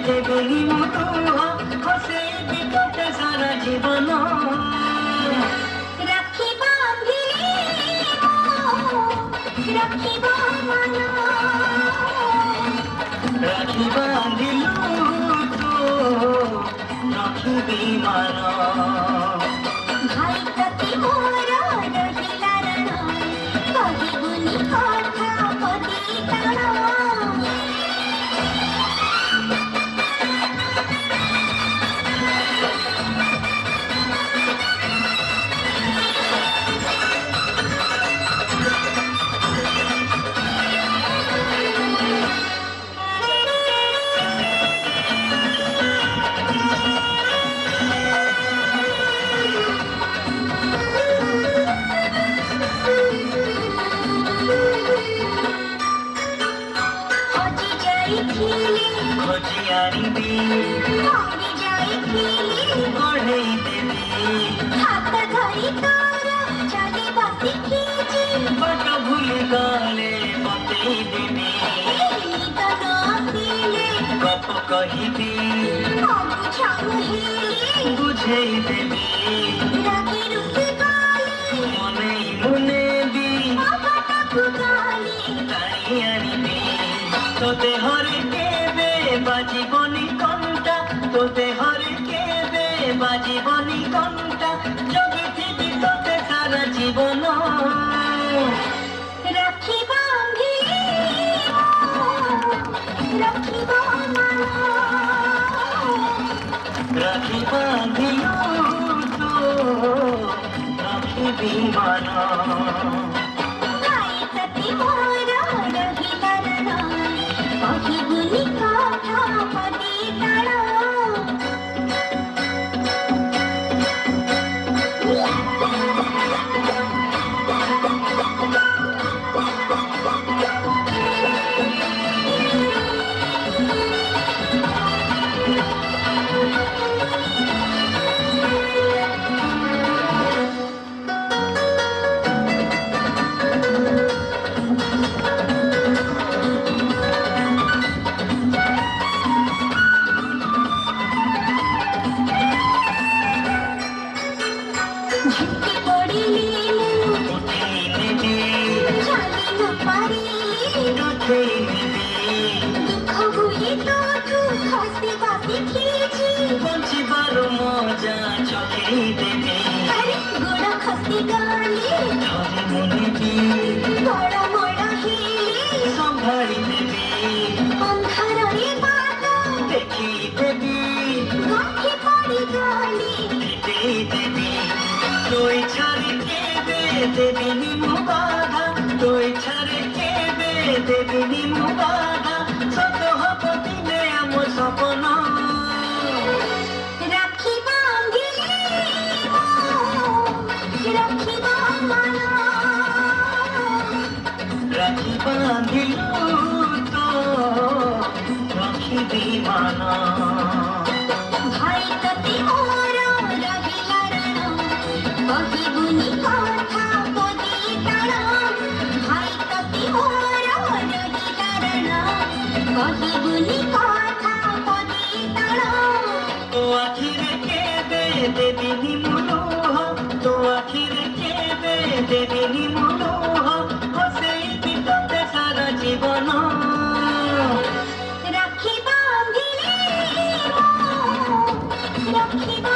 দেবেনি মুলুহ হসেইবি তোতে সারা জীবন। রাখি বাঁধিলি রাখিব মন, রাখি বাঁধিলু তো রাখিবি মান। ভাই প্রতি মোর রহিলা ରଣ, কহিবুনি কথা পদি টাণ। হজি যাইଥିଲି খোঁজি আনিবি ভাঙি যাইଥିଲି, গঢ়েই দেবি হাত ধরি তোর চালিবা শিখিছি। বাট ভুলি গলে বতেই দেবি নিଦ ନ ଆସିଲେ গপ কহিবি ଅବୁଝା ମୁହିଲି, বুঝেই দেবি ରାଗି ରୁଷି ଗଲି মনেই মুনেবি ଅବାଟକୁ ଗଲି। টানি আনিবি। তো দেহরে কেবে বাজিবনি কণ্টা, তো দেহরে কেবে বাজিবনি কণ্টা, জগিথিবি তোতে সারা জীবন। রাখি বাঁধিলি রাখিব মন, রাখি বাঁধিলু তো রাখিবি মান। ভাই প্রতি মোর রহিলা ରଣ, কহিবুনি কথা পদি টাণ। ঝুঁকি পড়িলি উঠেই নেবি চালি ন ପାରିଲି, উঠেই নেবি দুঃখ ভুলি তোঠু হসিবা শিখিছি। বঞ্চিবার মজা চোখেই দেবি আরে গোড় খসি গলি ধরে মুনিবি বড় বড় হিলি, সম্ভাଳି দেবি ଅନ୍ଧାରରେ ବାଟ দেখি দেবি ଗଣ୍ଠି ପଡ଼ି ଗଲି। পিটেই দেবি। তুই ছাড়ে কেবে দেবিনি মু বাধা, তুই ছাড়ে কেবে দেবিনি মু বাধা, সত হব দিনে আম সপন। রাখি বাঁধিলি রাখিব মন, রাখি বাঁধিলু তো রাখিবি মান। ভাই প্রতি মোর রহিলা ରଣ, কহিবুনি কথা পদি টাণ। ভাই প্রতি মোর রহিলা ରଣ, কহিবুনি কথা পদি টাণ। তো আখিরে কেবে দেবিনি মুলুহ, তো আখিরে কেবে দেবিনি মুলুহ হসেইবি তোতে সারা জীবন। রাখি বাঁধিলি রাখিব